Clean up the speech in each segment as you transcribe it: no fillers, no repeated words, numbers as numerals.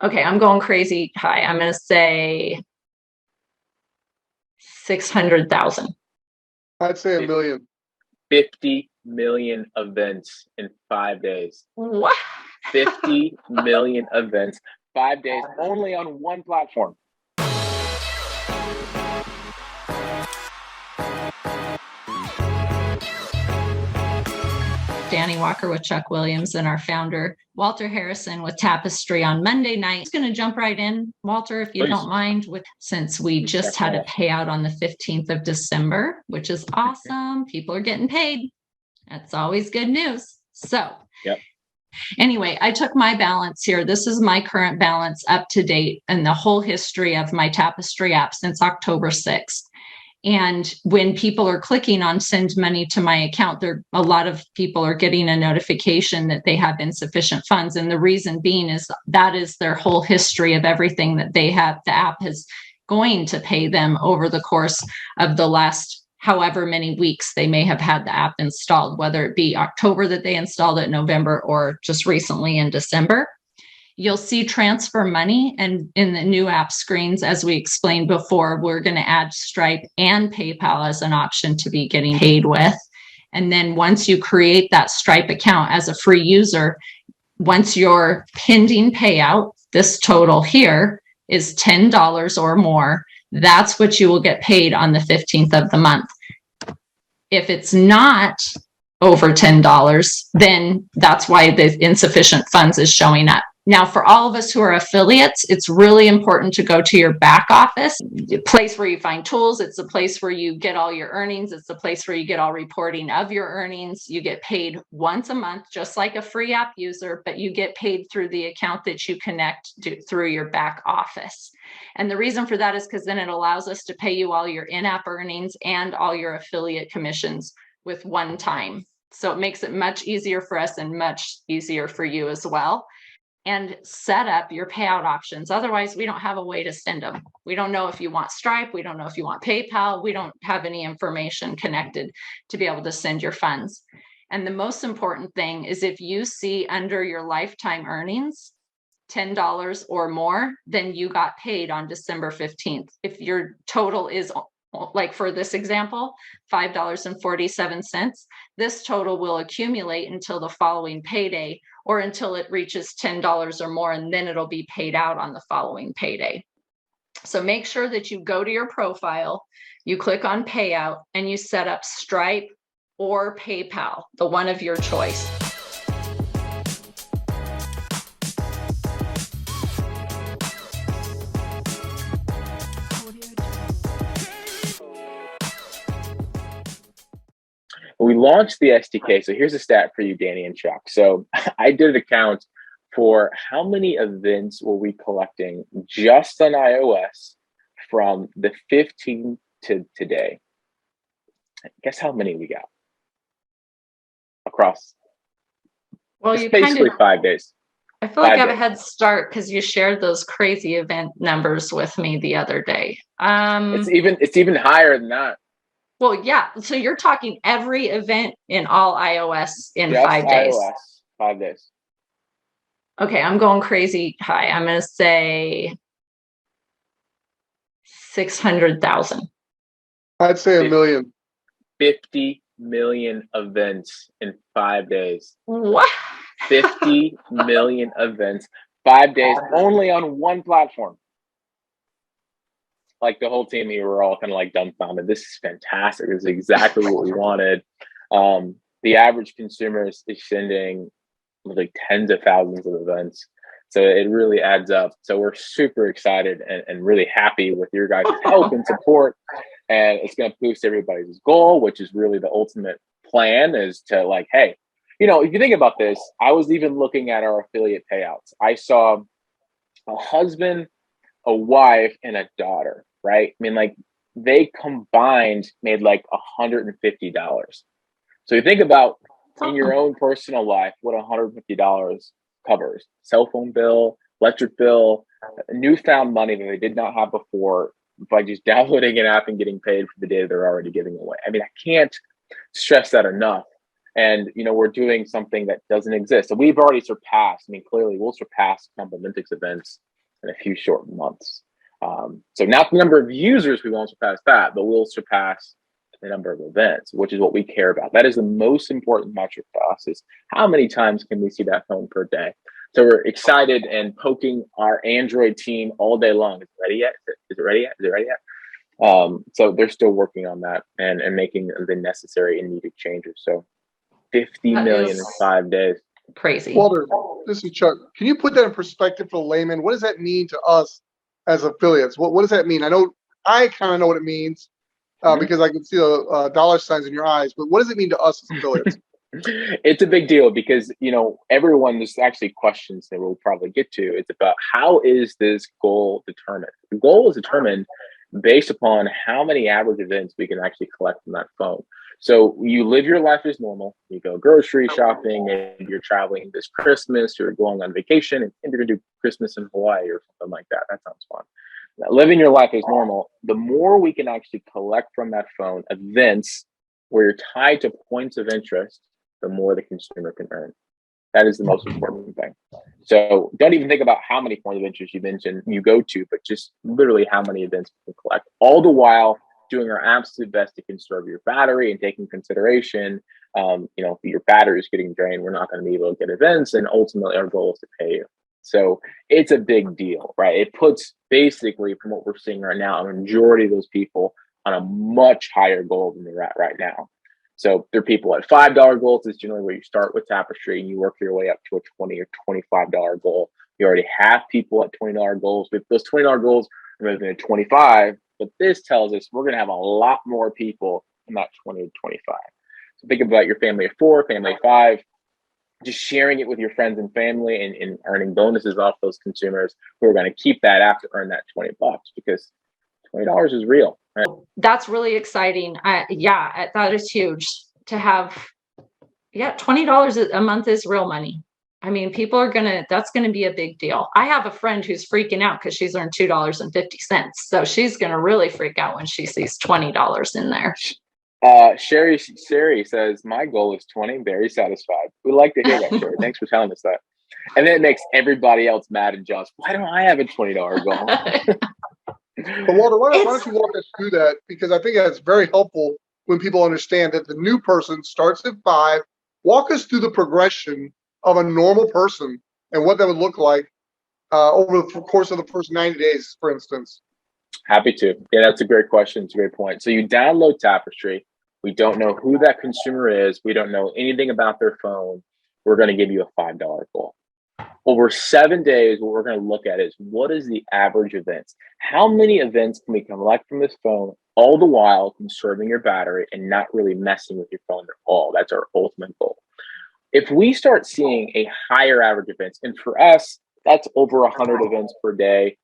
Okay, I'm going crazy high. I'm going to say 600,000. I'd say a million. 50 million events in 5 days. What? 50 million events, 5 days, only on one platform. Danny Walker with Chuck Williams and our founder, Walter Harrison with Tapestri on Monday night. Just going to jump right in, Walter, if you don't mind, since we just had a payout on the 15th of December, which is awesome. People are getting paid. That's always good news. So anyway, I took my balance here. This is my current balance up to date and the whole history of my TapestriApp since October 6th. And when people are clicking on send money to my account, a lot of people are getting a notification that they have insufficient funds. And the reason being is that is their whole history of everything that they have. The app is going to pay them over the course of the last however many weeks they may have had the app installed, whether it be October that they installed it, November, or just recently in December. You'll see transfer money, and in the new app screens, as we explained before, we're going to add Stripe and PayPal as an option to be getting paid with. And then once you create that Stripe account as a free user, once your pending payout, this total here is $10 or more, that's what you will get paid on the 15th of the month. If it's not over $10, then that's why the insufficient funds is showing up. Now, for all of us who are affiliates, it's really important to go to your back office, the place where you find tools. It's the place where you get all your earnings. It's the place where you get all reporting of your earnings. You get paid once a month, just like a free app user, but you get paid through the account that you connect through your back office. And the reason for that is because then it allows us to pay you all your in-app earnings and all your affiliate commissions with one time. So it makes it much easier for us and much easier for you as well. And set up your payout options. Otherwise, we don't have a way to send them. We don't know if you want Stripe. We don't know if you want PayPal. We don't have any information connected to be able to send your funds. And the most important thing is if you see under your lifetime earnings, $10 or more, then you got paid on December 15th. If your total is, like for this example, $5.47, this total will accumulate until the following payday or until it reaches $10 or more, and then it'll be paid out on the following payday. So make sure that you go to your profile, you click on payout, and you set up Stripe or PayPal, the one of your choice. We launched the SDK. So here's a stat for you, Danny and Chuck. So I did an account for how many events were we collecting just on iOS from the 15th to today. Guess how many we got across? Well, you basically 5 days. I feel like I have a head start because you shared those crazy event numbers with me the other day. It's even higher than that. Well, yeah. So you're talking every event in all iOS in just 5 days. iOS, 5 days. Okay, I'm going crazy high. I'm going to say 600,000. I'd say a million. 50 million events in 5 days. What? 50 million events, 5 days, only on one platform. Like the whole team here, we're all kind of like dumbfounded. This is fantastic. This is exactly what we wanted. The average consumer is sending like tens of thousands of events. So it really adds up. So we're super excited and really happy with your guys' help and support. And it's going to boost everybody's goal, which is really the ultimate plan, is to like, hey, you know, if you think about this, I was even looking at our affiliate payouts. I saw a husband, a wife, and a daughter, right? I mean, like they combined made like $150. So you think about in your own personal life, what $150 covers: cell phone bill, electric bill, newfound money that they did not have before by just downloading an app and getting paid for the data they're already giving away. I mean, I can't stress that enough. And, you know, we're doing something that doesn't exist. So we've already surpassed, I mean, clearly we'll surpass Complementics events in a few short months. So not the number of users, we won't surpass that, but we'll surpass the number of events, which is what we care about. That is the most important metric to us, is how many times can we see that phone per day? So we're excited and poking our Android team all day long. Is it ready yet? Is it ready yet? Is it ready yet? So they're still working on that and making the necessary and needed changes. So 50 million in 5 days. Crazy. Walter, this is Chuck. Can you put that in perspective for layman? What does that mean to us as affiliates? What does that mean? I know I kind of know what it means because I can see the dollar signs in your eyes, but what does it mean to us as affiliates? It's a big deal because, everyone, there's actually questions that we'll probably get to. It's about, how is this goal determined? The goal is determined based upon how many average events we can actually collect from that phone. So you live your life as normal. You go grocery shopping, and you're traveling this Christmas, you're going on vacation, and you're going to do Christmas in Hawaii or something like that. That sounds fun. Now, living your life as normal, the more we can actually collect from that phone events where you're tied to points of interest, the more the consumer can earn. That is the most important thing. So don't even think about how many points of interest you go to, but just literally how many events you can collect. All the while doing our absolute best to conserve your battery and taking consideration, if your battery is getting drained, we're not going to be able to get events, and ultimately our goal is to pay you. So it's a big deal, right? It puts, basically, from what we're seeing right now, a majority of those people on a much higher goal than they're at right now. So there are people at $5 goals. Is generally where you start with Tapestri and you work your way up to a $20 or $25 goal. You already have people at $20 goals. With those $20 goals, we're moving to 25. But this tells us we're going to have a lot more people in that 20 to 25. So think about your family of 4, family of 5, just sharing it with your friends and family, and earning bonuses off those consumers who are going to keep that after earn that $20, because $20 is real. Right? That's really exciting. That is huge to have. Yeah, $20 a month is real money. I mean, that's going to be a big deal. I have a friend who's freaking out because she's earned $2.50. So she's going to really freak out when she sees $20 in there. Sherry says, my goal is 20. Very satisfied. We like to hear that, Sherry. Thanks for telling us that. And then it makes everybody else mad and jealous. Why don't I have a $20 goal? But Walter, why don't you walk us through that? Because I think that's very helpful when people understand that the new person starts at 5. Walk us through the progression of a normal person and what that would look like over the course of the first 90 days, for instance. Happy to. Yeah, that's a great question. It's a great point. So you download Tapestri. We don't know who that consumer is. We don't know anything about their phone. We're going to give you a $5 goal. Over 7 days, what we're going to look at is, what is the average events? How many events can we collect from this phone, all the while conserving your battery and not really messing with your phone at all? That's our ultimate goal. If we start seeing a higher average events, and for us, that's over 100 events per day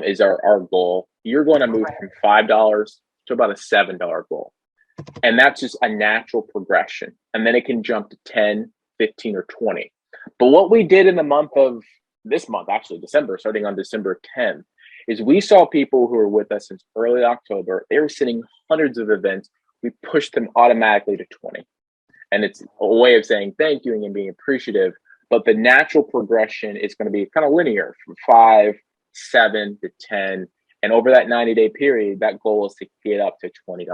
is our goal. You're going to move from $5 to about a $7 goal. And that's just a natural progression. And then it can jump to 10, 15, or 20. But what we did in the month of this month, actually December, starting on December 10th, is we saw people who were with us since early October. They were sitting hundreds of events. We pushed them automatically to 20. And it's a way of saying thank you and being appreciative. But the natural progression is going to be kind of linear from 5, 7 to 10. And over that 90-day period, that goal is to get up to $20.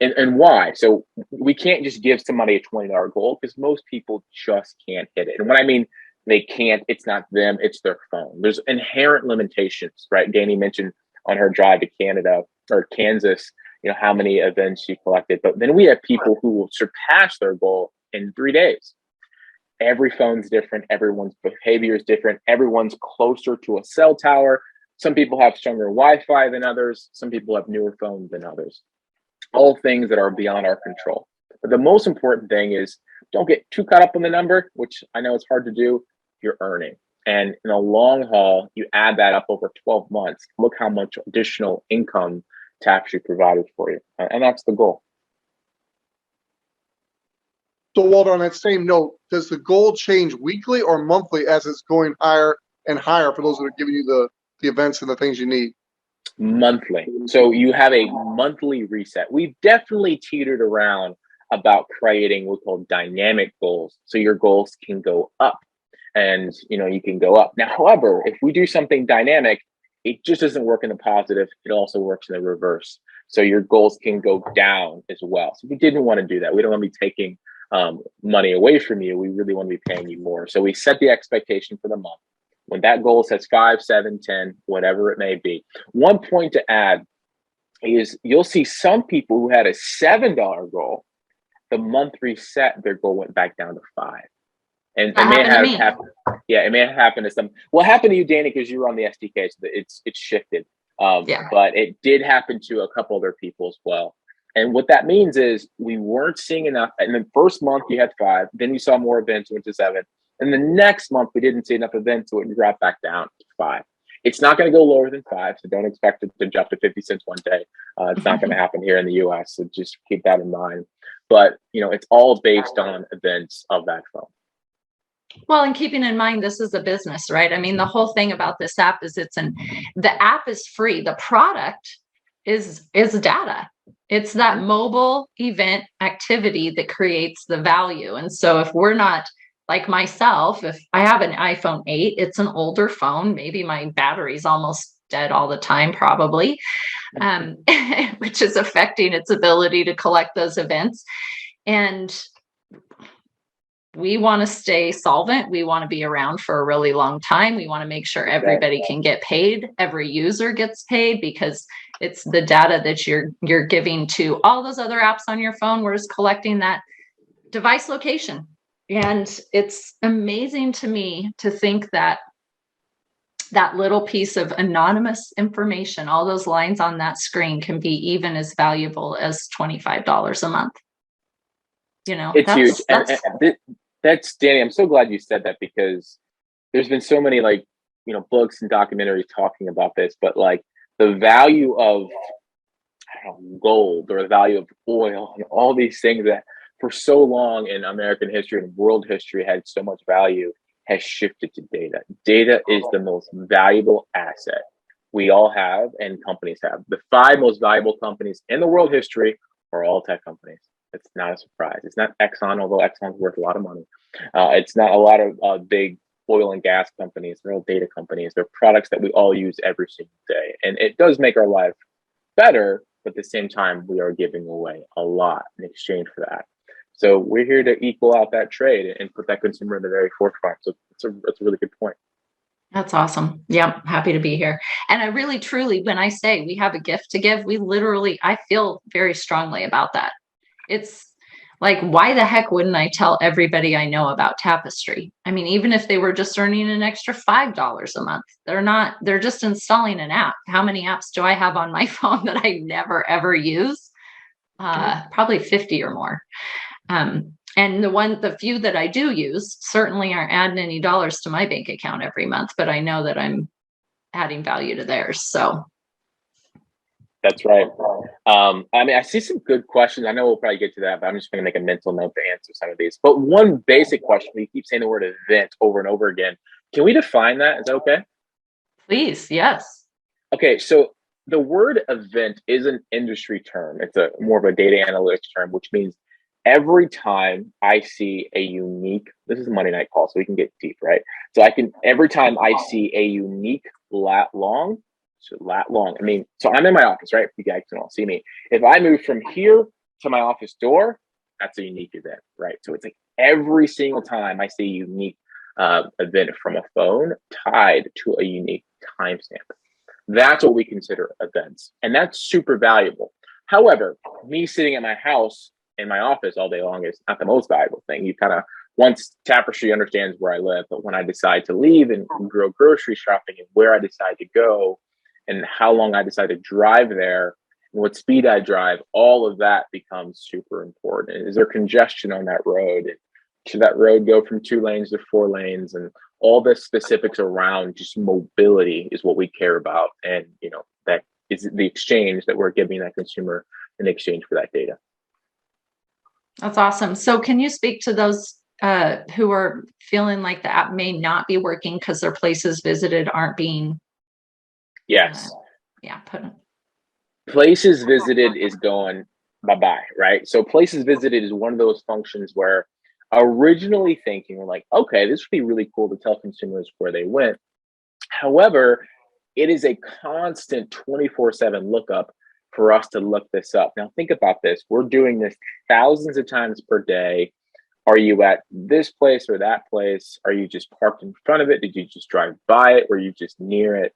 And why? So we can't just give somebody a $20 goal, because most people just can't hit it. And when I mean they can't, it's not them, it's their phone. There's inherent limitations, right? Danny mentioned on her drive to Canada or Kansas, how many events she collected. But then we have people who will surpass their goal in 3 days. Every phone's different. Everyone's behavior is different. Everyone's closer to a cell tower. Some people have stronger Wi-Fi than others. Some people have newer phones than others. All things that are beyond our control. But the most important thing is, don't get too caught up on the number, which I know it's hard to do. You're earning. And in the long haul, you add that up over 12 months. Look how much additional income Tapestri provided for you. And that's the goal. So Walter, on that same note, does the goal change weekly or monthly as it's going higher and higher for those that are giving you the events and the things you need? Monthly. So you have a monthly reset. We've definitely teetered around about creating what we call dynamic goals. So your goals can go up. and you can go up. Now, however, if we do something dynamic, it just doesn't work in the positive. It also works in the reverse. So your goals can go down as well. So we didn't want to do that. We don't want to be taking money away from you. We really want to be paying you more. So we set the expectation for the month. When that goal says 5, 7, 10, whatever it may be. One point to add is you'll see some people who had a $7 goal, the month reset, their goal went back down to 5. And it may have happened. Yeah, it may have happened to some. Well, it happened to you, Danny, because you were on the SDK, so it's shifted. But it did happen to a couple other people as well. And what that means is we weren't seeing enough. In the first month, you had 5. Then you saw more events, went to 7. And the next month, we didn't see enough events, so it dropped back down to 5. It's not going to go lower than 5, so don't expect it to jump to 50 cents one day. It's not going to happen here in the US, so just keep that in mind. But it's all based on events of that phone. Well, and keeping in mind, this is a business, right? I mean, the whole thing about this app is the app is free. The product is data. It's that mobile event activity that creates the value. And so if we're not, like myself, if I have an iPhone 8, it's an older phone. Maybe my battery's almost dead all the time, probably, which is affecting its ability to collect those events. And we want to stay solvent. We want to be around for a really long time. We want to make sure everybody can get paid. Every user gets paid, because it's the data that you're giving to all those other apps on your phone. We're just collecting that device location. And it's amazing to me to think that that little piece of anonymous information, all those lines on that screen, can be even as valuable as $25 a month. It's huge. That's Danny. I'm so glad you said that, because there's been so many books and documentaries talking about this, but the value of gold, or the value of oil, and all these things that for so long in American history and world history had so much value, has shifted to data. Data is the most valuable asset we all have and companies have. The 5 most valuable companies in the world history are all tech companies. It's not a surprise. It's not Exxon, although Exxon's worth a lot of money. It's not a lot of big oil and gas companies. They're all data companies. They're products that we all use every single day. And it does make our life better, but at the same time, we are giving away a lot in exchange for that. So we're here to equal out that trade and put that consumer in the very forefront. So it's a really good point. That's awesome. Yeah, happy to be here. And I really, truly, when I say we have a gift to give, I feel very strongly about that. It's like, why the heck wouldn't I tell everybody I know about Tapestri? I mean, even if they were just earning an extra $5 a month, they're just installing an app. How many apps do I have on my phone that I never, ever use? Probably 50 or more. And the few that I do use certainly aren't adding any dollars to my bank account every month, but I know that I'm adding value to theirs. So. That's right. I see some good questions. I know we'll probably get to that, but I'm just going to make a mental note to answer some of these. But one basic question, we keep saying the word event over and over again. Can we define that? Is that okay? Please, yes. Okay, so the word event is an industry term. It's more of a data analytics term, which means every time I see a unique, this is a Monday night call, so we can get deep, right? So every time I see a unique lat long, so I'm in my office, right? You guys can all see me. If I move from here to my office door, that's a unique event, right? So it's every single time I see a unique event from a phone tied to a unique timestamp. That's what we consider events. And that's super valuable. However, me sitting at my house in my office all day long is not the most valuable thing. You once Tapestri understands where I live, but when I decide to leave and go grocery shopping and where I decide to go and how long I decide to drive there and what speed I drive, all of that becomes super important. Is there congestion on that road? Should that road go from 2 lanes to 4 lanes? And all the specifics around just mobility is what we care about. And, that is the exchange that we're giving that consumer in exchange for that data. That's awesome. So can you speak to those who are feeling like the app may not be working because their places visited aren't being? Yes. Put in. Places visited is going bye-bye, right? So places visited is one of those functions where originally thinking, we're like, okay, this would be really cool to tell consumers where they went. However, it is a constant 24/7 lookup for us to look this up. Now, think about this. We're doing this thousands of times per day. Are you at this place or that place? Are you just parked in front of it? Did you just drive by it? Were you just near it?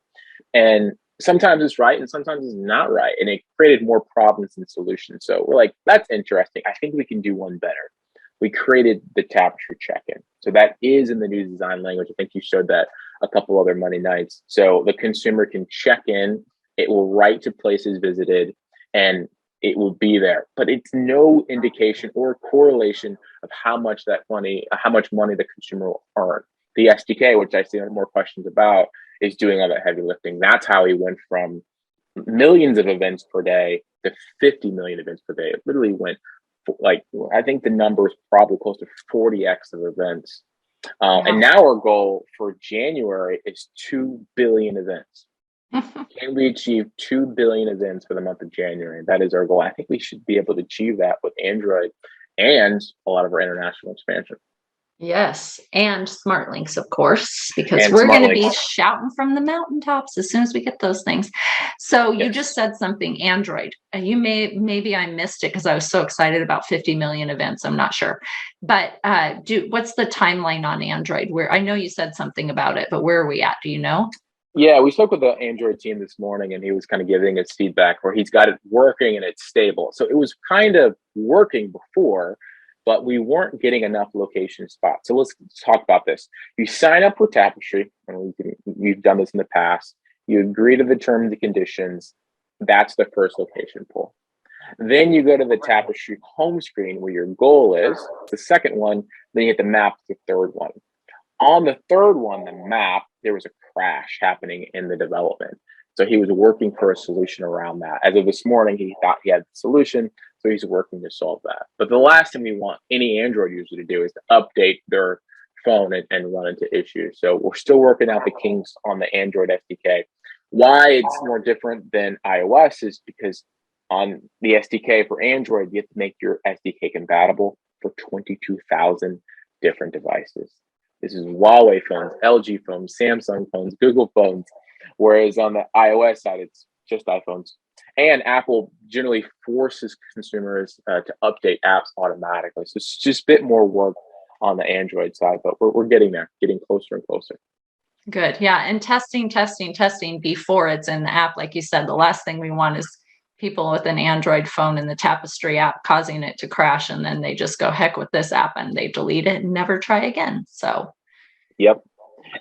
And sometimes it's right and sometimes it's not right. And it created more problems than solutions. So we're like, that's interesting. I think we can do one better. We created the Tapestri check-in. So that is in the new design language. I think you showed that a couple other Monday nights. So the consumer can check in, it will write to places visited, and it will be there. But it's no indication or correlation of how much money the consumer will earn. The SDK, which I see more questions about, is doing all that heavy lifting. That's how he went from millions of events per day to 50 million events per day. It literally went I think the number is probably close to 40x of events. And now our goal for January is 2 billion events. Can we achieve 2 billion events for the month of January? That is our goal. I think we should be able to achieve that with Android and a lot of our international expansion. Yes, and smart links, of course, because we're going to be shouting from the mountaintops as soon as we get those things. So you just said something, Android. Maybe I missed it because I was so excited about 50 million events. I'm not sure, but what's the timeline on Android? Where I know you said something about it, but where are we at? Do you know? Yeah, we spoke with the Android team this morning, and he was kind of giving us feedback where he's got it working and it's stable. So it was kind of working before, but we weren't getting enough location spots. So let's talk about this. You sign up with Tapestri, and we've done this in the past. You agree to the terms and conditions. That's the first location pool. Then you go to the Tapestri home screen where your goal is, the second one. Then you hit the map, the third one. On the third one, the map, there was a crash happening in the development. So he was working for a solution around that. As of this morning, he thought he had the solution. So he's working to solve that. But the last thing we want any Android user to do is to update their phone and run into issues. So we're still working out the kinks on the Android SDK. Why it's more different than iOS is because on the SDK for Android, you have to make your SDK compatible for 22,000 different devices. This is Huawei phones, LG phones, Samsung phones, Google phones. Whereas on the iOS side, it's just iPhones. And Apple generally forces consumers to update apps automatically. So it's just a bit more work on the Android side, but we're getting there, getting closer and closer. Good. Yeah. And testing before it's in the app. Like you said, the last thing we want is people with an Android phone in the Tapestri app causing it to crash. And then they just go, heck with this app, and they delete it and never try again. So. Yep.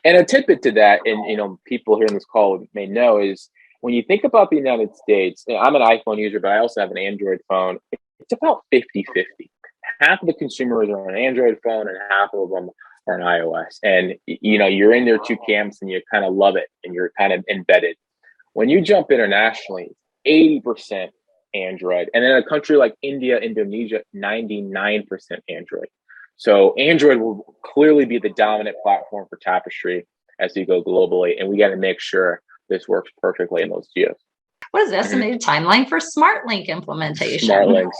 And a tidbit to that, and people here in this call may know, is when you think about the United States, I'm an iPhone user, but I also have an Android phone. It's about 50-50. Half of the consumers are on an Android phone and half of them are on iOS. And, you're in their two camps and you kind of love it and you're kind of embedded. When you jump internationally, 80% Android. And in a country like India, Indonesia, 99% Android. So Android will clearly be the dominant platform for Tapestri as we go globally. And we got to make sure this works perfectly in those geos. What is the estimated timeline for Smart Link implementation? Smart links.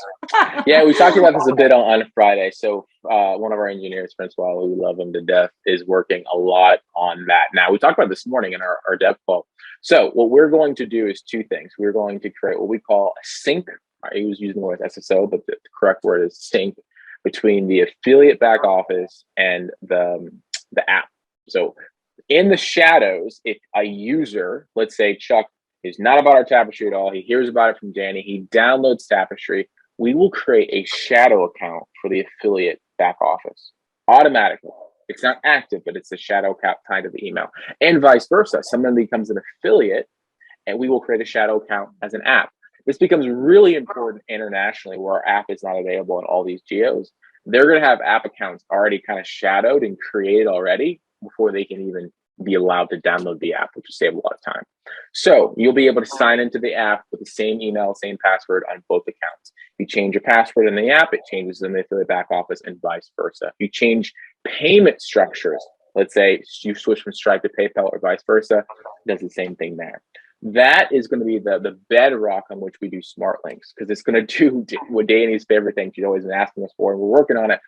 Yeah, we talked about this a bit on Friday. So one of our engineers, Francois, we love him to death, is working a lot on that. Now, we talked about this morning in our dev call. So what we're going to do is two things. We're going to create what we call a sync. He was using the word SSO, but the correct word is sync between the affiliate back office and the app. So in the shadows, if a user, let's say Chuck, is not about our Tapestri at all, he hears about it from Danny, he downloads Tapestri, we will create a shadow account for the affiliate back office automatically. It's not active, but it's a shadow account tied to the email. And vice versa. Someone becomes an affiliate and we will create a shadow account as an app. This becomes really important internationally where our app is not available in all these geos. They're going to have app accounts already kind of shadowed and created already before they can even be allowed to download the app, which will save a lot of time. So you'll be able to sign into the app with the same email, same password on both accounts. If you change your password in the app, it changes in the affiliate back office and vice versa. If you change payment structures, let's say you switch from Stripe to PayPal or vice versa, it does the same thing there. That is going to be the bedrock on which we do smart links, because it's going to do what Danny's favorite thing she's always been asking us for, and we're working on it.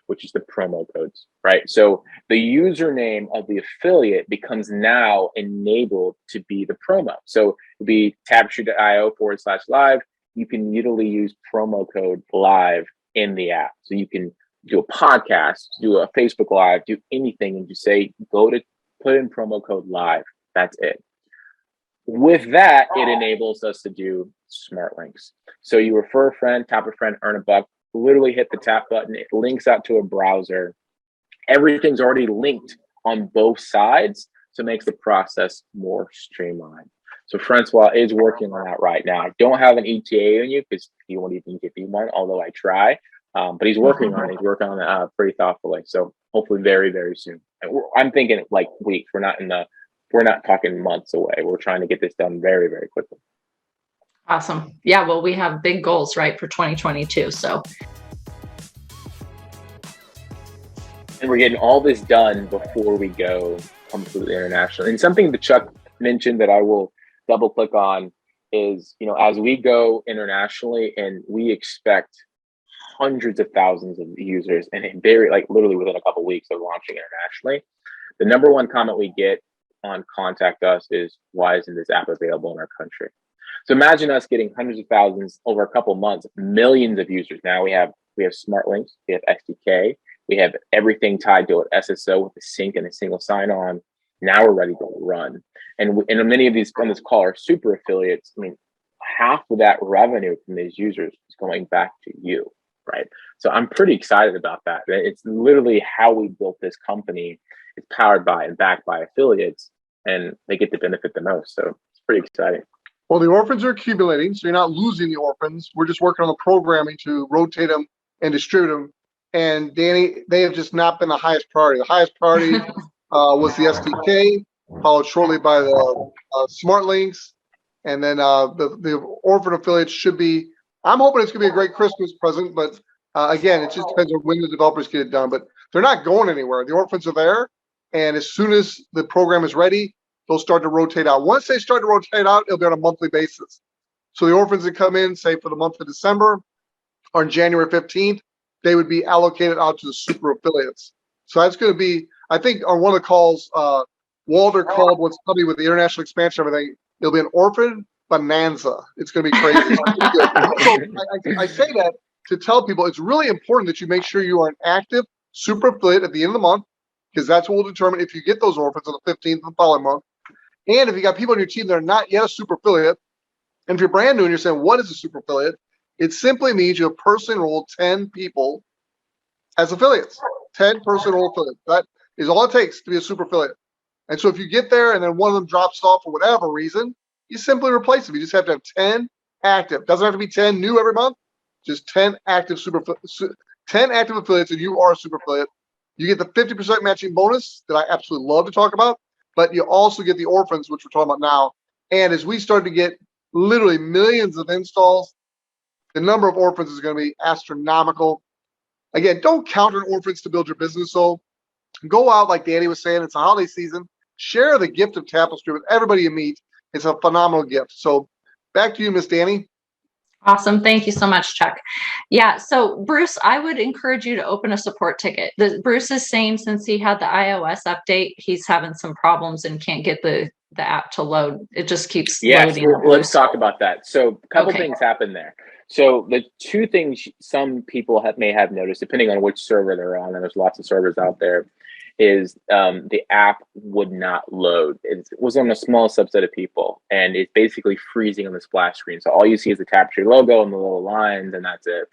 which is the promo codes, right? So the username of the affiliate becomes now enabled to be the promo. So it'd be tapestri.io/live. You can literally use promo code live in the app. So you can do a podcast, do a Facebook Live, do anything, and just say, put in promo code live. That's it. With that, it enables us to do smart links. So you refer a friend, tap a friend, earn a buck, literally hit the tap button. It links out to a browser. Everything's already linked on both sides. So it makes the process more streamlined. So Francois is working on that right now. I don't have an ETA on you because he won't even give me one, although I try. But he's working on it. He's working on it pretty thoughtfully. So hopefully very, very soon. I'm thinking like weeks. We're not talking months away. We're trying to get this done very, very quickly. Awesome. Yeah, well, we have big goals, right, for 2022. So. And we're getting all this done before we go completely international. And something that Chuck mentioned that I will double click on is, as we go internationally and we expect hundreds of thousands of users and literally within a couple of weeks of launching internationally, the number one comment we get on Contact Us is, why isn't this app available in our country? So imagine us getting hundreds of thousands over a couple of months, millions of users. Now we have smart links, we have SDK, we have everything tied to an SSO with a sync and a single sign-on. Now we're ready to run. And many of these on this call are super affiliates. I mean, half of that revenue from these users is going back to you, right? So I'm pretty excited about that. It's literally how we built this company. It's powered by and backed by affiliates, and they get to benefit the most. So it's pretty exciting. Well, the orphans are accumulating, so you're not losing the orphans. We're just working on the programming to rotate them and distribute them. And Danny, they have just not been the highest priority. The highest priority was the SDK, followed shortly by the smart links. And then the orphan affiliates should be, I'm hoping it's going to be a great Christmas present, but again, it just depends on when the developers get it done. But they're not going anywhere. The orphans are there. And as soon as the program is ready, they'll start to rotate out. Once they start to rotate out, it'll be on a monthly basis. So the orphans that come in, say for the month of December, on January 15th, they would be allocated out to the super affiliates. So that's going to be, I think on one of the calls, Walter called what's coming with the international expansion and everything, it'll be an orphan bonanza. It's going to be crazy. So I say that to tell people it's really important that you make sure you are an active super affiliate at the end of the month, because that's what will determine if you get those orphans on the 15th of the following month. And if you got people on your team that are not yet a super affiliate, and if you're brand new and you're saying, what is a super affiliate? It simply means you have personally enrolled 10 people as affiliates, 10 personally enrolled affiliates. That is all it takes to be a super affiliate. And so if you get there and then one of them drops off for whatever reason, you simply replace them. You just have to have 10 active. Doesn't have to be 10 new every month, just 10 active 10 active affiliates, and you are a super affiliate. You get the 50% matching bonus that I absolutely love to talk about, but you also get the orphans, which we're talking about now. And as we start to get literally millions of installs, the number of orphans is going to be astronomical. Again, don't count on orphans to build your business. So go out, like Danny was saying, it's a holiday season. Share the gift of Tapestri with everybody you meet. It's a phenomenal gift. So back to you, Miss Danny. Awesome. Thank you so much, Chuck. Yeah. So Bruce, I would encourage you to open a support ticket. Bruce is saying since he had the iOS update, he's having some problems and can't get the app to load. It just keeps loading. Let's talk about that. So a couple things happen there. So the two things some people may have noticed, depending on which server they're on, and there's lots of servers out there, is the app would not load. It was on a small subset of people, and it's basically freezing on the splash screen. So all you see is the Tapestri logo and the little lines, and that's it.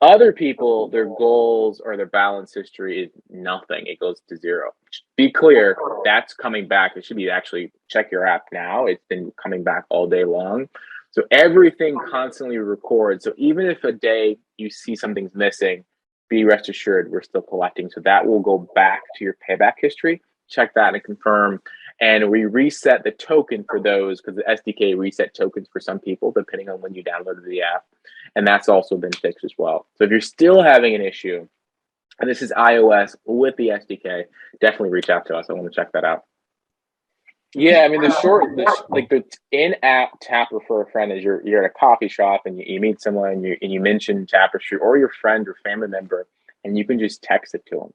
Other people, their goals or their balance history is nothing. It goes to zero. Be clear, that's coming back. It should be actually check your app now. It's been coming back all day long. So everything constantly records. So even if a day you see something's missing, be rest assured we're still collecting. So that will go back to your payback history. Check that and confirm. And we reset the token for those because the SDK reset tokens for some people, depending on when you downloaded the app. And that's also been fixed as well. So if you're still having an issue, and this is iOS with the SDK, definitely reach out to us. I want to check that out. Yeah, I mean, the in-app tap refer a friend is you're at a coffee shop and you meet someone and you mention Tapestri or your friend or family member and you can just text it to them.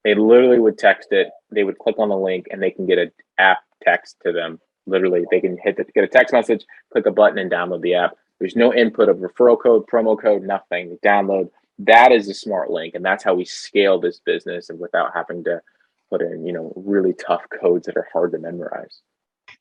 They literally would text it. They would click on the link and they can get an app text to them. Literally, they can get a text message, click a button, and download the app. There's no input of referral code, promo code, nothing. Download. That is a smart link, and that's how we scale this business, and without having to put in, really tough codes that are hard to memorize.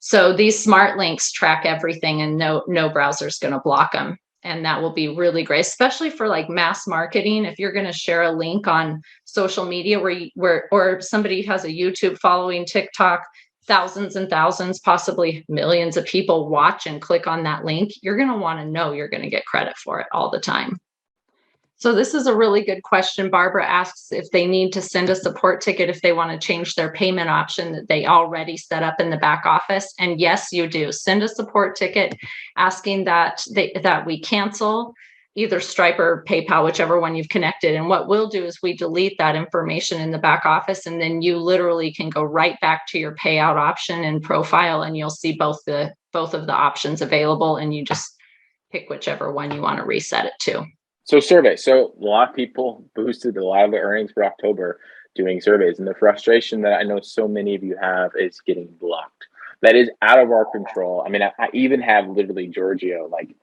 So these smart links track everything, and no browser is going to block them. And that will be really great, especially for like mass marketing. If you're going to share a link on social media or somebody has a YouTube following, TikTok, thousands and thousands, possibly millions of people watch and click on that link, you're going to want to know you're going to get credit for it all the time. So this is a really good question. Barbara asks if they need to send a support ticket if they want to change their payment option that they already set up in the back office. And yes, you do. Send a support ticket asking that we cancel either Stripe or PayPal, whichever one you've connected. And what we'll do is we delete that information in the back office, and then you literally can go right back to your payout option and profile, and you'll see both of the options available, and you just pick whichever one you want to reset it to. So surveys. So a lot of people boosted a lot of the earnings for October doing surveys. And the frustration that I know so many of you have is getting blocked. That is out of our control. I mean, I even have literally Giorgio like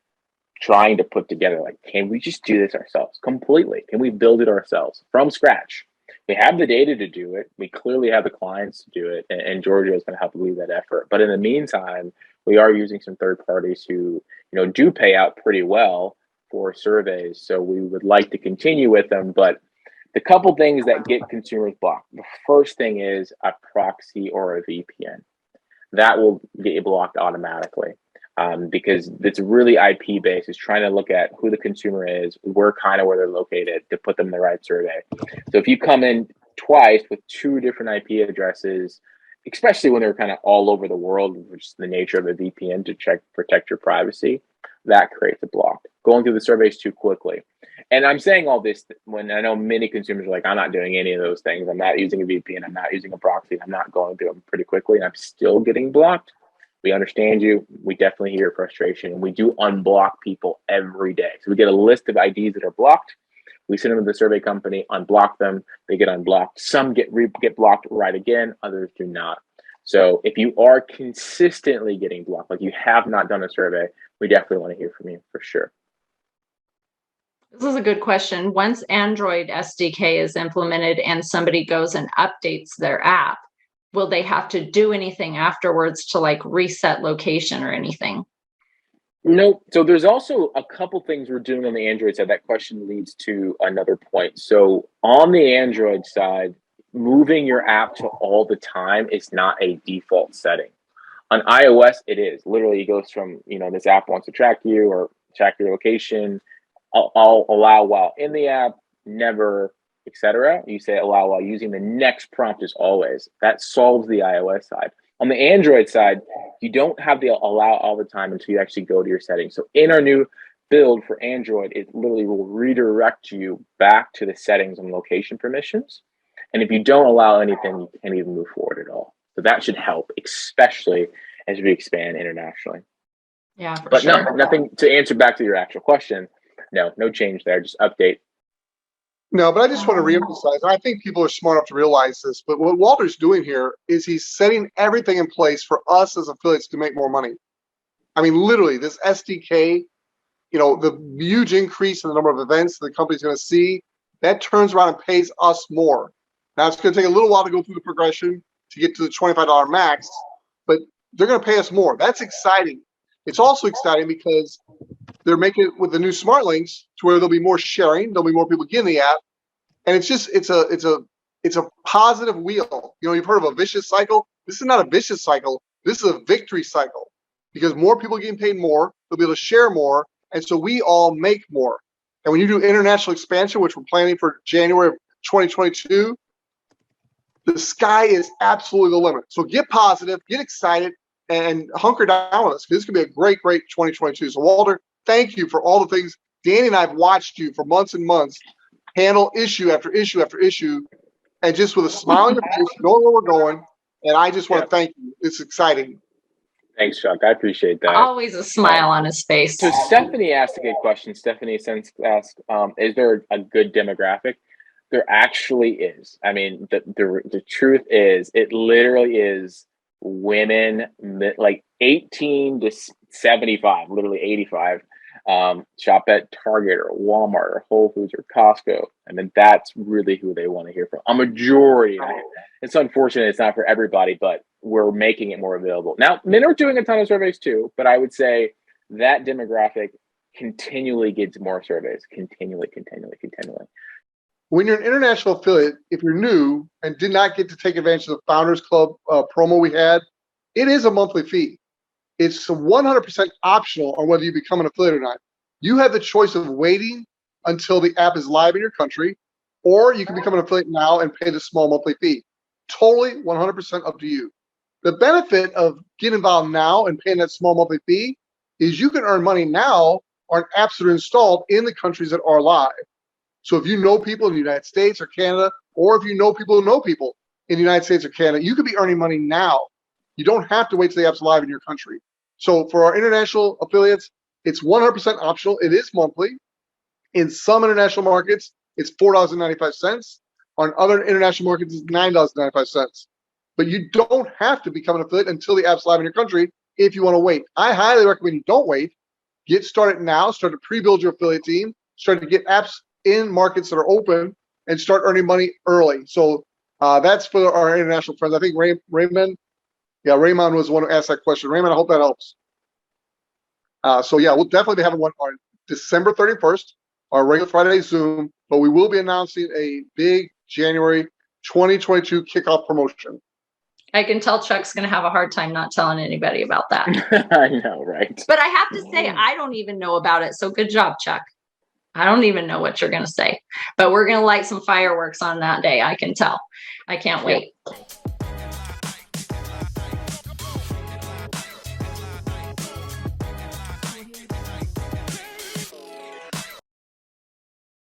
trying to put together, like, can we just do this ourselves completely? Can we build it ourselves from scratch? We have the data to do it. We clearly have the clients to do it. And Giorgio is going to help lead that effort. But in the meantime, we are using some third parties who, do pay out pretty well for surveys. So we would like to continue with them, but the couple things that get consumers blocked. The first thing is a proxy or a VPN. That will get you blocked automatically because it's really IP based. It's trying to look at who the consumer is, where they're located to put them in the right survey. So if you come in twice with two different IP addresses, especially when they're kind of all over the world, which is the nature of a VPN to protect your privacy, that creates a block. Going through the surveys too quickly. And I'm saying all this when I know many consumers are like, I'm not doing any of those things. I'm not using a VPN. I'm not using a proxy. I'm not going through them pretty quickly, and I'm still getting blocked. We understand you. We definitely hear your frustration, and we do unblock people every day. So we get a list of IDs that are blocked. We send them to the survey company, unblock them. They get unblocked. Some get blocked right again. Others do not. So if you are consistently getting blocked, like you have not done a survey, we definitely want to hear from you for sure. This is a good question. Once Android SDK is implemented and somebody goes and updates their app, will they have to do anything afterwards to like reset location or anything? No. So there's also a couple things we're doing on the Android side. That question leads to another point. So on the Android side, moving your app to all the time is not a default setting. On iOS, it is. Literally, it goes from, this app wants to track you or track your location. I'll allow while in the app, never, etc. You say allow while using. The next prompt is always. That solves the iOS side. On the Android side, you don't have the allow all the time until you actually go to your settings. So in our new build for Android, it literally will redirect you back to the settings and location permissions. And if you don't allow anything, you can't even move forward at all. So that should help, especially as we expand internationally. Yeah, for but sure. No, nothing to answer back to your actual question. No change there. Just update. No, but I just want to reemphasize, and I think people are smart enough to realize this, but what Walter's doing here is he's setting everything in place for us as affiliates to make more money. I mean, literally, this SDK, the huge increase in the number of events the company's going to see, that turns around and pays us more. Now, it's going to take a little while to go through the progression to get to the $25 max, but they're going to pay us more. That's exciting. It's also exciting because they're making it with the new smart links to where there'll be more sharing, there'll be more people getting the app, and it's a positive wheel. You've heard of a vicious cycle. This is not a vicious cycle. This is a victory cycle because more people are getting paid more, they'll be able to share more, and so we all make more. And when you do international expansion, which we're planning for January of 2022, the sky is absolutely the limit. So get positive, get excited, and hunker down with us because this could be a great 2022. So Walter, thank you for all the things. Danny and I have watched you for months and months handle issue after issue after issue, and just with a smile on your face, knowing where we're going. And I just want to thank you. It's exciting. Thanks, Chuck. I appreciate that. Always a smile on his face. So Stephanie asked a good question. Stephanie asked, is there a good demographic? There actually is. I mean, the truth is, it literally is women like 18 to 75, literally 85, shop at Target or Walmart or Whole Foods or Costco. I mean, that's really who they want to hear from. A majority. It's unfortunate it's not for everybody, but we're making it more available. Now, men are doing a ton of surveys too, but I would say that demographic continually gets more surveys, continually. When you're an international affiliate, if you're new and did not get to take advantage of the Founders Club promo we had, it is a monthly fee. It's 100% optional on whether you become an affiliate or not. You have the choice of waiting until the app is live in your country, or you can become an affiliate now and pay the small monthly fee. Totally 100% up to you. The benefit of getting involved now and paying that small monthly fee is you can earn money now on apps that are installed in the countries that are live. So if you know people in the United States or Canada, or if you know people who know people in the United States or Canada, you could be earning money now. You don't have to wait till the app's live in your country. So for our international affiliates, it's 100% optional. It is monthly. In some international markets, it's $4.95. On other international markets, it's $9.95. But you don't have to become an affiliate until the app's live in your country if you want to wait. I highly recommend you don't wait. Get started now. Start to pre-build your affiliate team. Start to get apps in markets that are open and start earning money early. So that's for our international friends. I think Raymond was the one who asked that question. Raymond, I hope that helps. So yeah, we'll definitely be having one on December 31st, our regular Friday Zoom, but we will be announcing a big January 2022 kickoff promotion. I can tell Chuck's going to have a hard time not telling anybody about that. I know, right? But I have to say, I don't even know about it. So good job, Chuck. I don't even know what you're going to say, but we're going to light some fireworks on that day. I can tell. I can't wait.